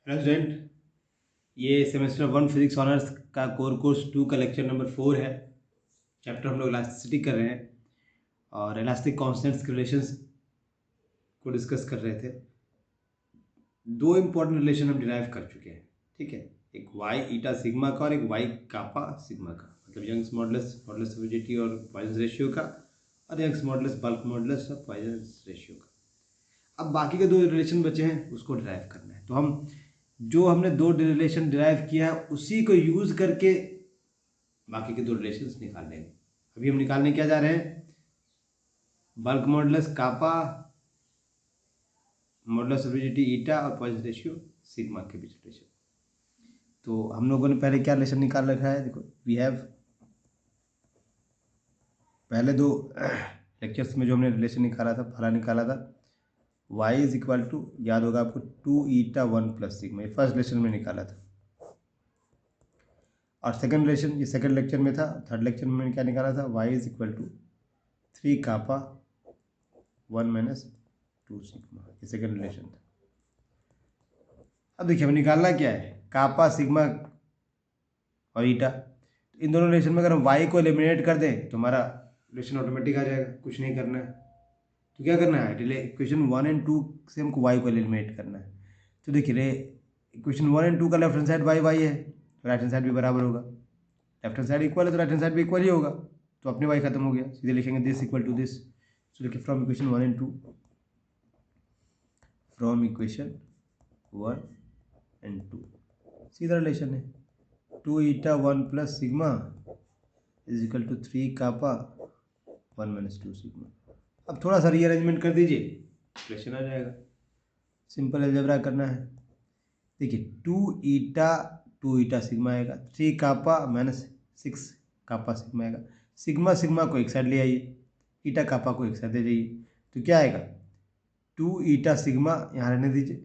President, ये semester 1 physics honours का core course 2 का लेक्चर नंबर 4 है। चैप्टर हम लोग इलास्टिसिटी कर रहे हैं और इलास्टिक कांस्टेंट्स के रिलेशंस को डिस्कस कर रहे थे। दो इम्पोर्टेंट रिलेशन हम डिराइव कर चुके हैं, ठीक है। एक वाई ईटा सिग्मा का और एक वाई कापा सिग्मा का, मतलब Young's modulus, modulus of rigidity और पॉइजन रेशियो का, और यंग्स मॉडुलस, बल्क मॉडुलस और पॉइजन रेशियो का। अब बाकी के दो रिलेशन बचे हैं, उसको डिराइव करना है। तो हम जो हमने दो रिलेशन डिराइव किया है उसी को यूज करके बाकी के दो रिलेशंस निकाल लेंगे। अभी हम निकालने क्या जा रहे हैं? Bulk modulus kappa, modulus of rigidity eta और पॉइजन रेशियो सिग्मा के बीच रिलेशन। तो हम लोगों ने पहले क्या रिलेशन निकाल रखा है? देखो, वी हैव पहले दो लेक्चर्स में जो हमने रिलेशन निकाला था, पहला निकाला था y इज इक्वल टू, याद होगा आपको, 2 ईटा 1 प्लस सिग्मा। ये फर्स्ट रिलेशन में निकाला था। और सेकंड रिलेशन ये सेकंड लेक्चर में था। थर्ड लेक्चर में मैंने क्या निकाला था? y is equal to 3 kappa 1 minus 2 sigma. ये सेकंड रिलेशन था। अब देखिए हमें निकालना क्या है? कापा सिग्मा और ईटा। इन दोनों रिलेशन में अगर हम y को एलिमिनेट कर दें तो हमारा रिलेशन ऑटोमेटिक आ जाएगा, कुछ नहीं करना है। तो क्या करना है? इक्वेशन 1 एंड 2 से हमको y को एलिमिनेट करना है। तो देखिए इक्वेशन 1 एंड 2 का लेफ्ट हैंड साइड y है, तो राइट हैंड साइड भी बराबर होगा। लेफ्ट हैंड साइड इक्वल है तो राइट हैंड साइड भी इक्वल ही होगा। तो अपने y खत्म हो गया, सीधे लिखेंगे this equal to this. So देखिए from equation 1 and 2, from equation 1 and 2 सीधा रिलेशन है। 2 eta 1 plus sigma is equal to 3 kappa 1 minus 2 sigma. अब थोड़ा सा रीअरेंजमेंट कर दीजिए, रिलेशन आ जाएगा। सिंपल अलजेब्रा करना है। देखिए 2 ईटा सिग्मा आएगा, 3 कापा माइनस 6 कापा सिग्मा आएगा। सिग्मा सिग्मा को एक साइड ले आइए, ईटा कापा को एक साइड ले जाइए, तो क्या आएगा? 2 ईटा सिग्मा यहाँ रहने दीजिए,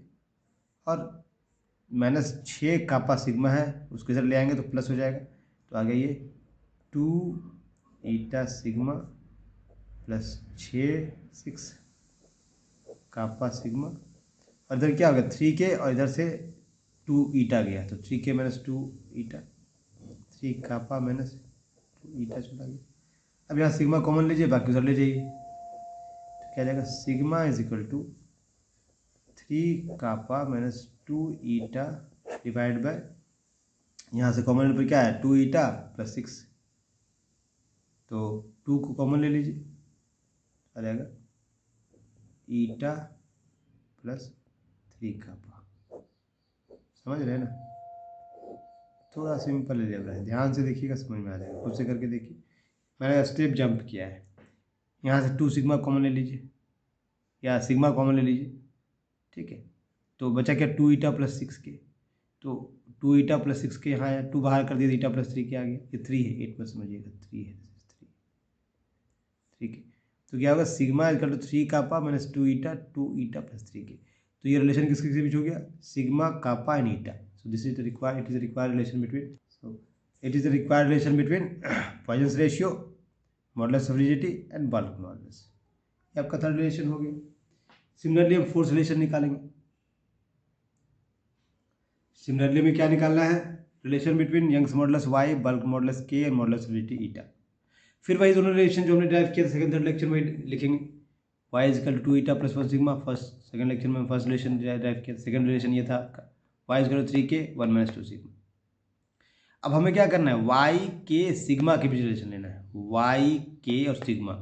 और माइनस 6 कापा सिग्मा है उसको इधर ले आएंगे तो प्लस हो जाएगा। तो आ गया ये 2 ईटा सिग्मा प्लस 6 कापा सिग्मा, और इधर क्या हो गया? 3k, और इधर से 2 ईटा गया, तो 3k माइनस 2 ईटा, 3 कापा माइनस 2 ईटा चला गया। अब यहाँ सिग्मा कॉमन लीजिए, बाकी उधर ले जाइए, तो क्या जाएगा? Sigma is equal to 3 kappa minus 2 eta divide by, यहाँ से कॉमन पर क्या है? 2 ईटा प्लस 6, तो 2 को कॉमन ले लीजिए, आ जाएगा ईटा प्लस 3 कापा। समझ रहे हैं ना? थोड़ा सिंपल अलजेब्रा है, ध्यान से देखिएगा, समझ में आ जाएगा। खुद से करके देखिए, मैंने स्टेप जंप किया है। यहाँ से 2 सिग्मा कॉमन ले लीजिए, या सिग्मा कॉमन ले लीजिए, ठीक है। तो बचा क्या? 2 ईटा प्लस 6k, तो 2 ईटा प्लस 6k यहाँ है, 2 बाहर कर दिया, ईटा प्लस 3 के आ गया। ये 3 है, 8 में समझिएगा, 3 है, 3, ठीक है। तो क्या होगा? Sigma equal to 3 kappa minus 2 eta plus 3k। तो ये रिलेशन किसके बीच हो गया? Sigma kappa and eta. So this is the required, it is the required relation between, so it is the required relation between Poisson's ratio, modulus of rigidity and bulk modulus. ये आपका third relation हो गया। Similarly हम fourth relation निकालेंगे। Similarly में क्या निकालना है? Relation between Young's modulus y, bulk modulus k and modulus of rigidity eta. फिर वही दोनों रिलेशन जो हमने ड्राइव किया था सेकंड थर्ड लेक्चर में लिखेंगे। y is equal to 2 eta plus 1 sigma, first second lecture में फर्स्ट रिलेशन ड्राइव किया, सेकंड रिलेशन ये था आपका y is equal to 3k 1 minus 2 sigma. अब हमें क्या करना है? y के सिग्मा के बीच रिलेशन लेना है, y के और सिग्मा।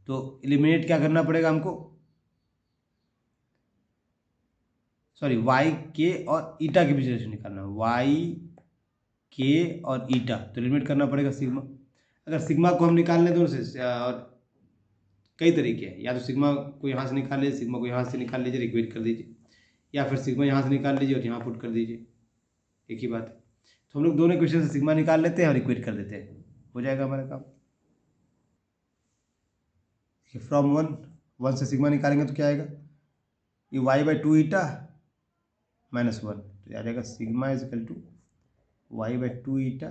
तो एलिमिनेट क्या करना पड़ेगा हमको? सॉरी, y के और ईटा के बीच रिलेशन निकालना है, y के और ईटा, तो एलिमिनेट करना पड़ेगा सिग्मा। अगर सिग्मा को हम निकाल लें तो और कई तरीके हैं, या तो सिग्मा को यहाँ से निकाल लीजिए, सिग्मा को यहाँ से निकाल लीजिए, इक्वेट कर दीजिए, या फिर सिग्मा यहाँ से निकाल लीजिए और यहाँ पुट कर दीजिए, एक ही बात है। तो हम लोग दोनों इक्वेशन से सिग्मा निकाल लेते हैं और इक्वेट कर देते हैं, हो जाएगा हमारा काम। फ्रॉम 1 से सिग्मा निकालेंगे तो क्या आएगा? ये y बाई 2 ईटा माइनस 1, तो आ जाएगा sigma is equal to y by 2 eta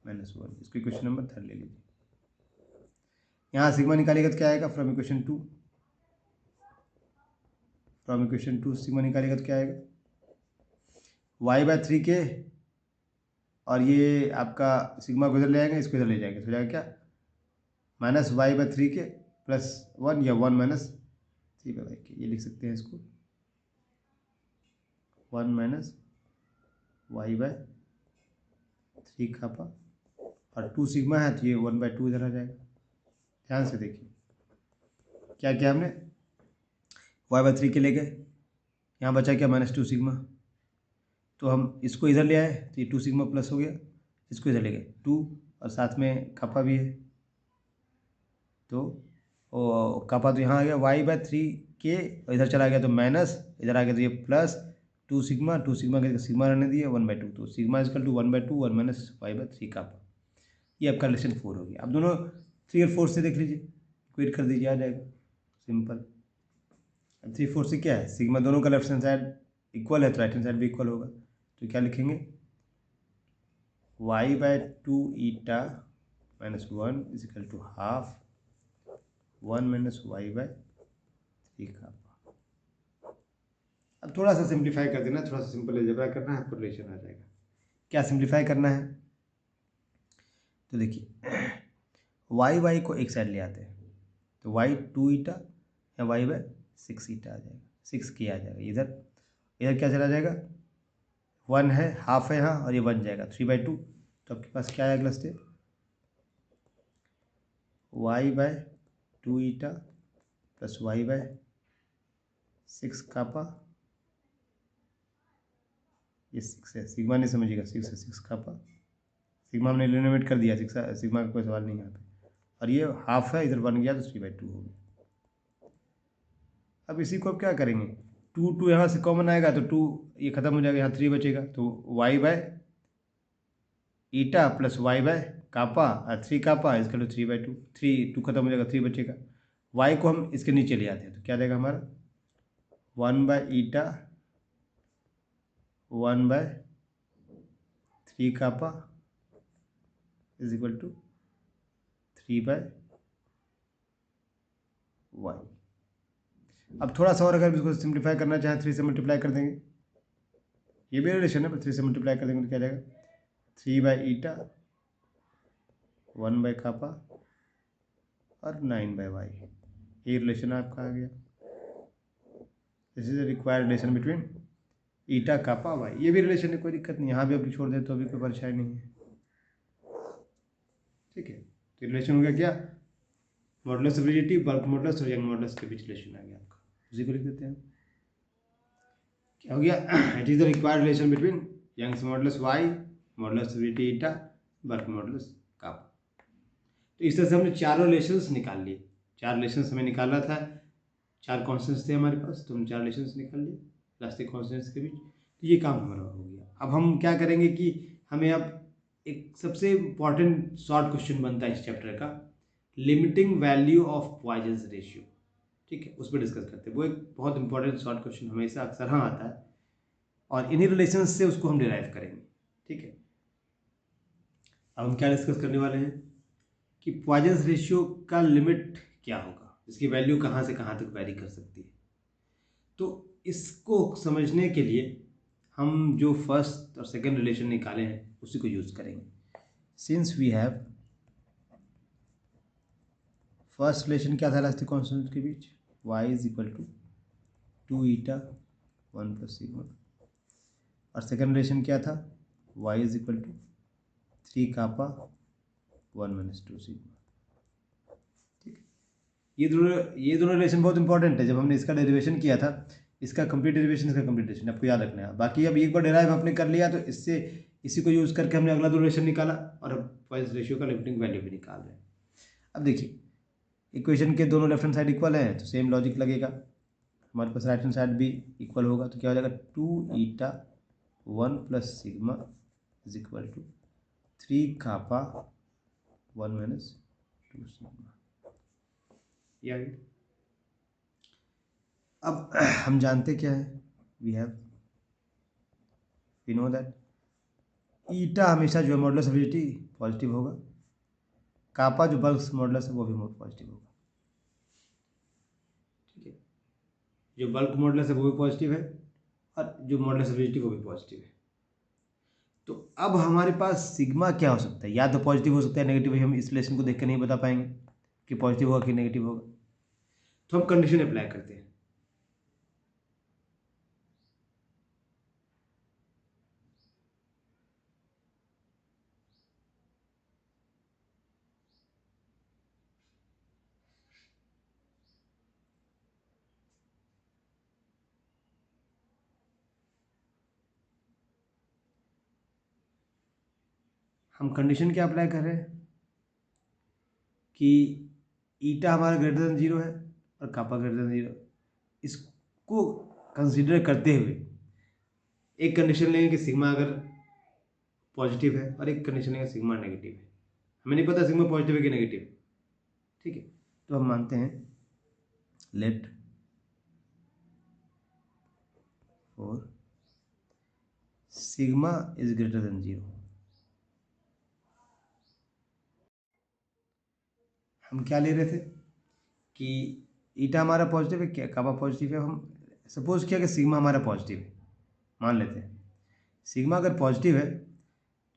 minus 1। इसको इक्वेशन नंबर 3 ले लीजिए। यहाँ सिग्मा निकालेगा तो क्या आएगा? फ्रॉम इक्वेशन 2 सिग्मा निकालेगा तो क्या आएगा? y/3 के, और ये आपका सिग्मा को इधर ले आएंगे, इसको इधर ले जाएंगे, तो हो जाएगा क्या, -y/3 के +1 या 1 - 3/y के, ये लिख सकते हैं इसको 1 - y/3 कापा, और 2 सिग्मा है तो ये 1/2 इधर आ जाएगा। ध्यान से देखिए क्या किया हमने, y/3 के ले गए, यहाँ बचा क्या -2 सिग्मा, तो हम इसको इधर ले आए तो ये 2 सिग्मा प्लस हो गया, इसको इधर ले गए 2, और साथ में कापा भी है, तो कापा तो यहाँ आ गया y/3 के, और इधर चला गया तो माइनस, इधर आ गया तो ये +2 सिग्मा, 2 सिग्मा के सिग्मा रहने दिए 1/2, तो सिग्मा इक्वल टू 1/2 1 - y/3 कापा। ये आपका रिलेशन 4 हो गया। अब दोनों 3 और 4 से देख लीजिए, क्विट कर दीजिए, आ जाएगा सिंपल। अब 3 4 से क्या है, सिग्मा दोनों का लेफ्ट हैंड साइड इक्वल है तो राइट हैंड साइड भी इक्वल होगा, तो क्या लिखेंगे y/2 eta -1 is equal to half 1 - y/3 kappa. अब थोड़ा सा सिंप्लीफाई कर देना, थोड़ा सा सिंपल अलजेब्रा करना है, आपको रिलेशन आ जाएगा। क्या सिंप्लीफाई करना है, तो देखिए y को एक साइड ले आते हैं, तो y/2 ईटा या y/6 ईटा आ जाएगा, 6 के आ जाएगा, इधर इधर क्या चला जाएगा, 1 है, हाफ है यहाँ, और ये बन जाएगा 3/2। तो आपके पास क्या है अगला स्टेप, y/2 ईटा प्लस y/6 कापा, ये 6 है, सिग्मा नहीं समझिएगा, 6 है, 6 कापा, सिग्मा हमने एलिमिनेट कर दिया, सिग्मा का कोई सवाल नहीं यहाँ पे, और ये हाफ है, इधर बन गया तो 3/2 हो गया। अब इसी को अब क्या करेंगे, 2 यहाँ से कॉमन आएगा तो 2 ये खत्म हो जाएगा, यहाँ 3 बचेगा, तो y/ईटा प्लस y/कापा और 3 कापा इसका तो 3/2, 2 खत्म हो जाएगा, 3 बचेगा। y को हम इसके नीचे ले आते हैं तो क्या देगा हमारा 1/ईटा 1/3 कापा इज इक्वल टू 3/y। अब थोड़ा सा और अगर इसको सिंप्लीफाई करना चाहें 3 से मल्टीप्लाई कर देंगे, ये भी रिलेशन है, पर 3 से मल्टीप्लाई कर देंगे तो क्या जाएगा 3/ईटा 1/कापा और 9/y, ये रिलेशन आपका आ गया। This is required relation between eta kappa Y, ये भी रिलेशन है, कोई दिक्कत नहीं, यहाँ भी आप छोड़ दें तो अभी कोई परेशानी नहीं है, ठीक है। तो रिलेशन हो गया क्या, modulus of rigidity, bulk modulus और यंग मॉडुलस के बीच रिलेशन आ गया आपका, उसी को लिख देते हैं, क्या हो गया, it is the required relation between Young's modulus Y, modulus of rigidity eta, bulk modulus kappa. तो इस तरह से हमने चारों रिलेशंस निकाल लिए, 4 रिलेशंस हमें निकालना था, 4 कॉन्स्टेंट्स थे हमारे पास, तो हम 4 रिलेशंस निकाल लिए इलास्टिक कॉन्स्टेंट्स के बीच, तो ये काम हमारा हो गया। अब हम क्या करेंगे कि हमें अब एक सबसे इम्पॉर्टेंट शॉर्ट क्वेश्चन बनता है इस चैप्टर का, limiting value of Poisson's ratio, ठीक है, उस पर डिस्कस करते हैं। वो एक बहुत इंपॉर्टेंट शॉर्ट क्वेश्चन हमेशा अक्सर हाँ आता है, और इन्हीं रिलेशंस से उसको हम डिराइव करेंगे, ठीक है। अब हम क्या डिस्कस करने वाले हैं कि पॉइजन्स रेशियो का लिमिट क्या होगा, इसकी वैल्यू कहाँ से कहाँ तक वैरी कर सकती है। तो इसको समझने के लिए हम जो फर्स्ट और सेकंड रिलेशन निकाले हैं उसी को यूज करेंगे। Since we have first relation क्या था इलास्टिक कांस्टेंट के बीच, y is equal to 2 eta 1 plus sigma, और सेकंड रिलेशन क्या था, y is equal to 3 kappa 1 - 2 sigma, ठीक है। ये दोनों रिलेशन बहुत इंपॉर्टेंट है, जब हमने इसका डेरिवेशन किया था, इसका कंप्लीट डेरिवेशन, इसका कंप्लीट डेरिवेशन आपको याद रखना है। बाकी अब एक बार डेराइव आपने कर लिया तो इससे इसी को यूज करके हमने अगला दो रिलेशन निकाला, और अब पॉइजन रेशियो का लिमिटिंग वैल्यू भी निकाल रहे हैं। अब देखिए इक्वेशन के दोनों लेफ्ट हैंड साइड इक्वल है तो सेम लॉजिक लगेगा, हमारे पास राइट हैंड साइड भी इक्वल होगा, तो क्या हो जाएगा 2 eta 1 plus sigma is equal to 3 kappa 1 - 2 sigma, ये आ गया। अब हम जानते क्या है, वी नो दैट ईटा हमेशा जो है मॉडुलस ऑफ रिजिडिटी पॉजिटिव होगा, कापा जो बल्क मॉडुलस है वो भी पॉजिटिव होगा, ठीक है। जो बल्क मॉडुलस है वो भी पॉजिटिव है, और जो मॉडुलस ऑफ रिजिडिटी वो भी पॉजिटिव है। तो अब हमारे पास सिग्मा क्या हो सकता है, या तो पॉजिटिव हो सकता है नेगेटिव, हम इस रिलेशन को देख कर नहीं बता पाएंगे कि पॉजिटिव होगा कि नेगेटिव होगा। तो हम कंडीशन अप्लाई करते हैं। हम कंडीशन क्या अप्लाई कर रहे हैं कि ईटा हमारा ग्रेटर देन 0 है और कापा ग्रेटर देन 0। इसको कंसीडर करते हुए एक कंडीशन लेंगे कि सिग्मा अगर पॉजिटिव है और एक कंडीशन लेंगे सिग्मा नेगेटिव है। हमें नहीं पता सिग्मा पॉजिटिव है कि नेगेटिव, ठीक है। तो हम मानते हैं let for sigma is greater than 0, हम क्या ले रहे थे कि ईटा हमारा पॉजिटिव है, क्या काबा पॉजिटिव है। हम सपोज किया कि सिग्मा हमारा पॉजिटिव है, मान लेते हैं सिग्मा अगर पॉजिटिव है,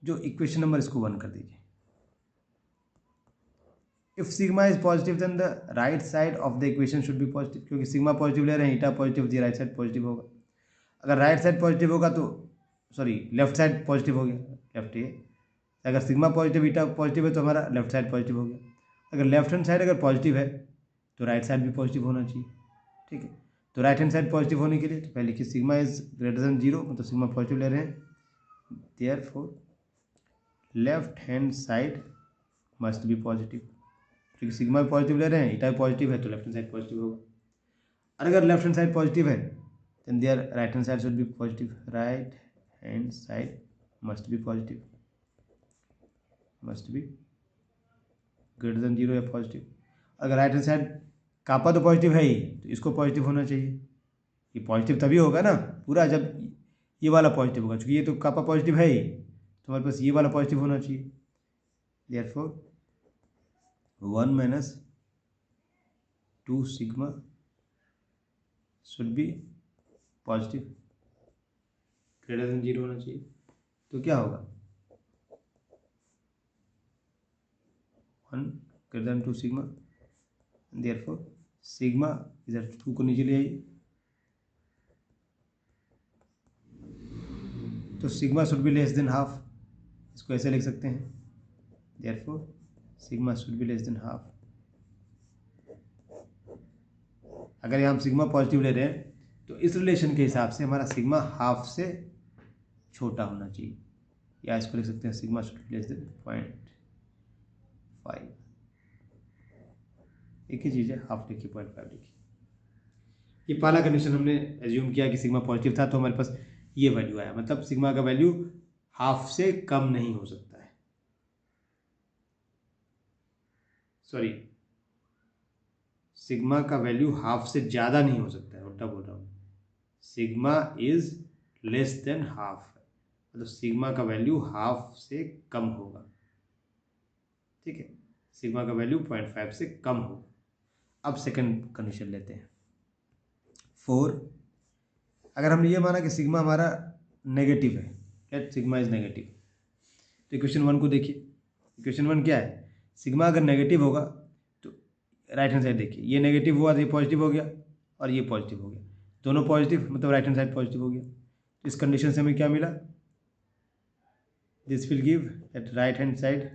जो इक्वेशन नंबर इसको 1 कर दीजिए। If sigma is positive then the right side of the equation should be positive, क्योंकि सिग्मा पॉजिटिव ले रहे हैं, ईटा पॉजिटिव दी, राइट साइड पॉजिटिव होगा। अगर राइट साइड पॉजिटिव होगा तो सॉरी लेफ्ट साइड पॉजिटिव हो गया, लेफ्ट ये। अगर सिग्मा पॉजिटिव ईटा पॉजिटिव है तो हमारा लेफ्ट साइड पॉजिटिव हो गया। अगर लेफ्ट हैंड साइड अगर पॉजिटिव है तो राइट साइड भी पॉजिटिव होना चाहिए, ठीक है। तो राइट हैंड साइड पॉजिटिव होने के लिए तो पहले लिखिए सिग्मा इज ग्रेटर देन 0, मतलब सिग्मा पॉजिटिव ले रहे हैं, therefore left hand side must be positive, क्योंकि सिग्मा पॉजिटिव ले रहे हैं, ईटा पॉजिटिव है तो लेफ्ट हैंड साइड पॉजिटिव होगा। और अगर लेफ्ट हैंड साइड पॉजिटिव है then their right hand side should be positive, right hand side must be positive, must be greater than 0 या पॉजिटिव। अगर राइट हैंड साइड कापा तो positive है ही, तो इसको पॉजिटिव होना चाहिए। ये पॉजिटिव तभी होगा ना पूरा जब ये वाला पॉजिटिव होगा, क्योंकि ये तो कापा पॉजिटिव है ही, तो हमारे पास ये वाला पॉजिटिव होना चाहिए। Therefore 1 minus 2 sigma should be positive, greater than 0 होना चाहिए। तो क्या होगा 1 greater than 2 sigma, therefore sigma इधर 2 को नीचे ले आइए, तो sigma should be less than half, इसको ऐसे लिख सकते हैं, therefore sigma should be less than half. अगर यहाँ हम सिग्मा पॉजिटिव ले रहे हैं तो इस रिलेशन के हिसाब से हमारा सिग्मा हाफ से छोटा होना चाहिए, या इसको लिख सकते हैं sigma should be less than 0.5। एक ही चीज़ है, हाफ लिखिए 0.5 लिखिए। ये पहला कंडीशन हमने एज्यूम किया कि सिग्मा पॉजिटिव था, तो हमारे पास ये वैल्यू आया, मतलब सिग्मा का वैल्यू हाफ से कम नहीं हो सकता है, सॉरी सिग्मा का वैल्यू हाफ से ज़्यादा नहीं हो सकता है, उल्टा बोल रहा हूँ, sigma is less than half, मतलब सिग्मा का वैल्यू हाफ से कम होगा, ठीक है। सिग्मा का वैल्यू 0.5 से कम होगा। अब सेकंड कंडीशन लेते हैं 4। अगर हमने ये माना कि सिग्मा हमारा नेगेटिव है, लेट सिग्मा इज नेगेटिव, तो इक्वेशन 1 को देखिए। इक्वेशन 1 क्या है, सिग्मा अगर नेगेटिव होगा तो राइट हैंड साइड देखिए, ये नेगेटिव हुआ तो ये पॉजिटिव हो गया और ये पॉजिटिव हो गया, दोनों पॉजिटिव, मतलब राइट हैंड साइड पॉजिटिव हो गया। तो इस कंडीशन से हमें क्या मिला, this will give eight right hand side,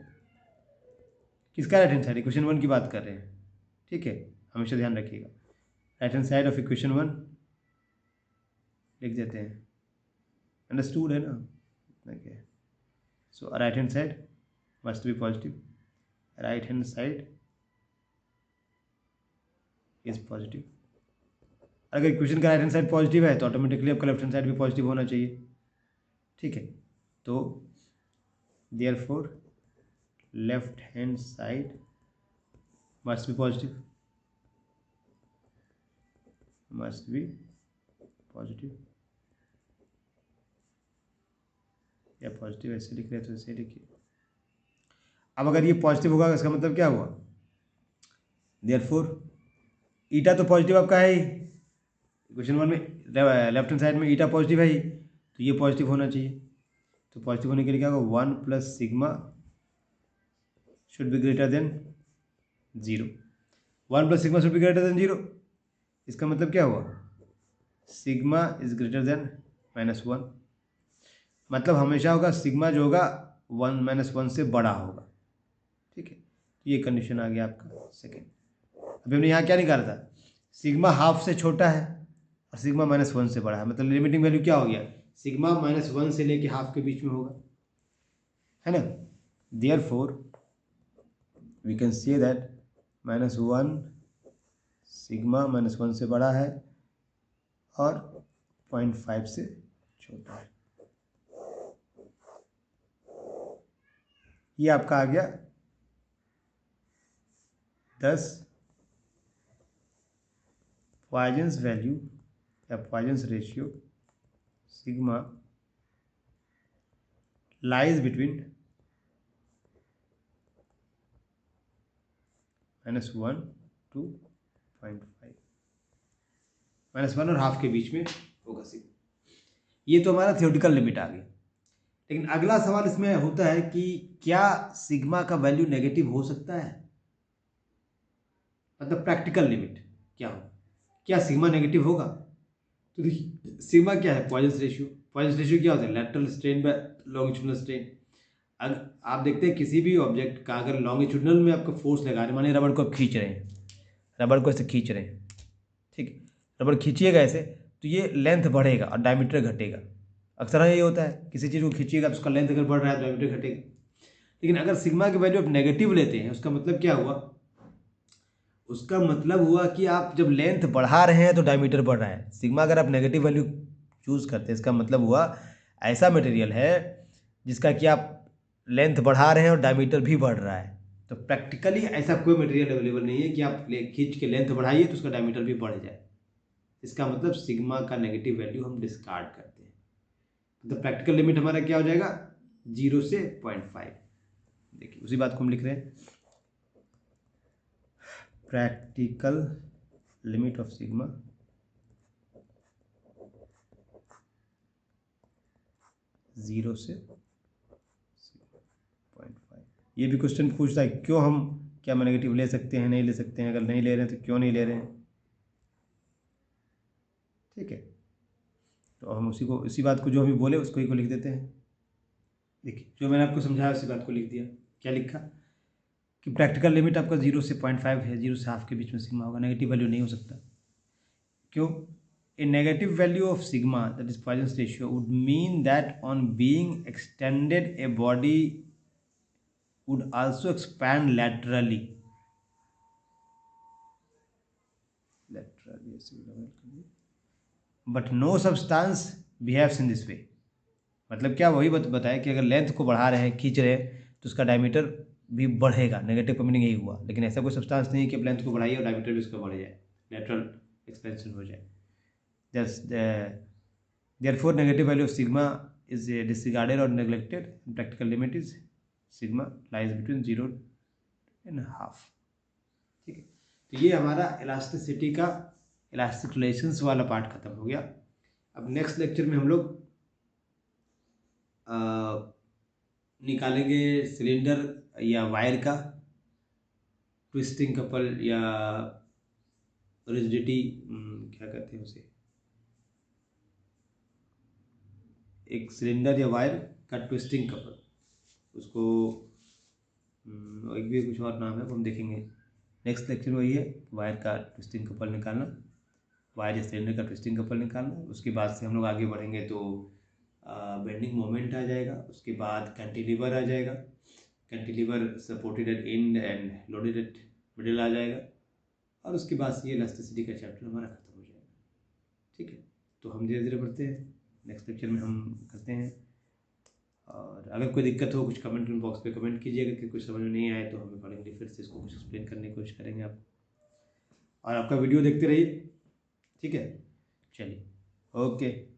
किसका राइट हैंड साइड, इक्वेशन 1 की बात कर रहे हैं, ठीक है, हमेशा ध्यान रखिएगा। Right hand side of equation 1 लिख देते हैं, अंडरस्टूड है ना, okay. So right hand side must be positive, right hand side is positive. अगर इक्वेशन का राइट हैंड साइड पॉजिटिव है तो ऑटोमेटिकली आपका लेफ्ट हैंड साइड भी पॉजिटिव होना चाहिए, ठीक है। तो therefore left hand side must be positive, must be positive, या पॉजिटिव ऐसे लिख रहे हैं तो ऐसे लिखिए। अब अगर ये पॉजिटिव होगा इसका मतलब क्या हुआ, देयरफॉर ईटा तो पॉजिटिव आपका है ही, इक्वेशन 1 में लेफ्ट हैंड साइड में ईटा पॉजिटिव है ही, तो ये पॉजिटिव होना चाहिए। तो पॉजिटिव होने के लिए क्या होगा, 1 plus sigma should be greater than 0। 1 plus sigma should be greater than 0, इसका मतलब क्या हुआ, सिग्मा इज ग्रेटर देन -1, मतलब हमेशा होगा सिग्मा जो होगा 1 -1 से बड़ा होगा। ठीक है, ये कंडीशन आ गया आपका सेकेंड। अभी हमने यहाँ क्या निकाला था, सिग्मा हाफ से छोटा है और सिग्मा -1 से बड़ा है, मतलब लिमिटिंग वैल्यू क्या हो गया, सिग्मा -1 से लेके हाफ के बीच में होगा, है ना। Therefore we can say that -1 sigma -1 से बड़ा है और 0.5 से छोटा है। ये आपका आ गया 10 पॉइजन्स वैल्यू या Poisson's ratio sigma lies between -1 to 0.5, -1 और हाफ के बीच में होगा सिग्मा। ये तो हमारा थियोरेटिकल लिमिट आ गया। लेकिन अगला सवाल इसमें होता है कि क्या सिग्मा का वैल्यू नेगेटिव हो सकता है, मतलब प्रैक्टिकल लिमिट क्या हो, क्या सिग्मा नेगेटिव होगा। तो देखिए सिग्मा क्या है, पॉइजन्स रेशियो। पॉइजन्स रेशियो क्या होता है, lateral strain by longitudinal strain. अगर आप देखते हैं किसी भी ऑब्जेक्ट का अगर लॉन्गिट्यूडिनल में आपको फोर्स लगा रहे हैं, मानिए रबड़ को आप खींच रहे हैं, रबड़ को ऐसे खींच रहे हैं, ठीक है, रबड़ खींचिएगा ऐसे तो ये लेंथ बढ़ेगा और डायमीटर घटेगा। अक्सर ये होता है किसी चीज़ को खींचिएगा तो उसका लेंथ अगर बढ़ रहा है तो डायमीटर घटेगा। लेकिन अगर सिग्मा की वैल्यू आप नेगेटिव लेते हैं, उसका मतलब क्या हुआ, उसका मतलब हुआ कि आप जब लेंथ बढ़ा रहे हैं तो डायमीटर बढ़ रहा है। सिग्मा अगर आप नेगेटिव वैल्यू चूज करते हैं, इसका मतलब हुआ ऐसा मटेरियल है जिसका कि आप लेंथ बढ़ा रहे हैं और डायमीटर भी बढ़ रहा है। तो प्रैक्टिकली ऐसा कोई मटेरियल अवेलेबल नहीं है कि आप खींच के लेंथ बढ़ाइए तो उसका डायमीटर भी बढ़ जाए। इसका मतलब सिग्मा का नेगेटिव वैल्यू हम डिस्कार्ड करते हैं। तो प्रैक्टिकल लिमिट हमारा क्या हो जाएगा, 0 से 0.5। देखिए उसी बात को हम लिख रहे हैं, practical limit of sigma zero से 0.5। ये भी क्वेश्चन पूछता है क्यों हम क्या नेगेटिव ले सकते हैं, नहीं ले सकते हैं, अगर नहीं ले रहे हैं तो क्यों नहीं ले रहे हैं। ठीक है, तो हम उसी बात को जो हम बोले उसको ही को लिख देते हैं। देखिए जो मैंने आपको समझाया उसी बात को लिख दिया। क्या लिखा कि प्रैक्टिकल लिमिट आपका 0 से 0.5 है, 0 से हाफ के बीच में सिग्मा होगा, नेगेटिव वैल्यू नहीं हो सकता। क्यों, a negative value of sigma, that is Poisson's ratio, would mean that on being extended a body would also expand laterally. But no substance behaves in this way. मतलब क्या, वही बताया कि अगर लेंथ को बढ़ा रहे हैं, खींच रहे हैं तो उसका डायमीटर भी बढ़ेगा। नेगेटिव का मीनिंग यही हुआ। लेकिन ऐसा कोई सब्सटेंस नहीं है कि आप लेंथ को बढ़ाइए और डायमीटर भी उसका बढ़ जाए, लेटरल एक्सपेंशन हो जाए। Just therefore negative value of sigma is disregarded or neglected. Practical limit is sigma lies between 0 and half। ठीक है, तो ये हमारा इलास्टिसिटी का इलास्टिक रिलेशंस वाला पार्ट खत्म हो गया। अब नेक्स्ट लेक्चर में हम लोग निकालेंगे सिलेंडर या वायर का ट्विस्टिंग कपल या रिजिडिटी, क्या कहते हैं उसे, एक सिलेंडर या वायर का ट्विस्टिंग कपल, उसको एक भी कुछ और नाम है वो हम देखेंगे नेक्स्ट लेक्चर में। वही है वायर का ट्विस्टिंग कपल निकालना, वायर या सिलेंडर का ट्विस्टिंग कपल निकालना। उसके बाद से हम लोग आगे बढ़ेंगे तो बेंडिंग मोमेंट आ जाएगा, उसके बाद कैंटिलीवर आ जाएगा, cantilever supported at end end loaded at middle आ जाएगा, और उसके बाद से ये इलास्टिसिटी का चैप्टर हमारा खत्म हो जाएगा। ठीक है, तो हम धीरे धीरे बढ़ते हैं, नेक्स्ट लेक्चर में हम करते हैं। और अगर कोई दिक्कत हो कुछ कमेंट बॉक्स पे कमेंट कीजिएगा कि कुछ समझ में नहीं आए तो हम अकॉर्डिंगली फिर से इसको कुछ एक्सप्लेन करने की कोशिश करेंगे आप, और आपका वीडियो देखते रहिए। ठीक है, चलिए, ओके।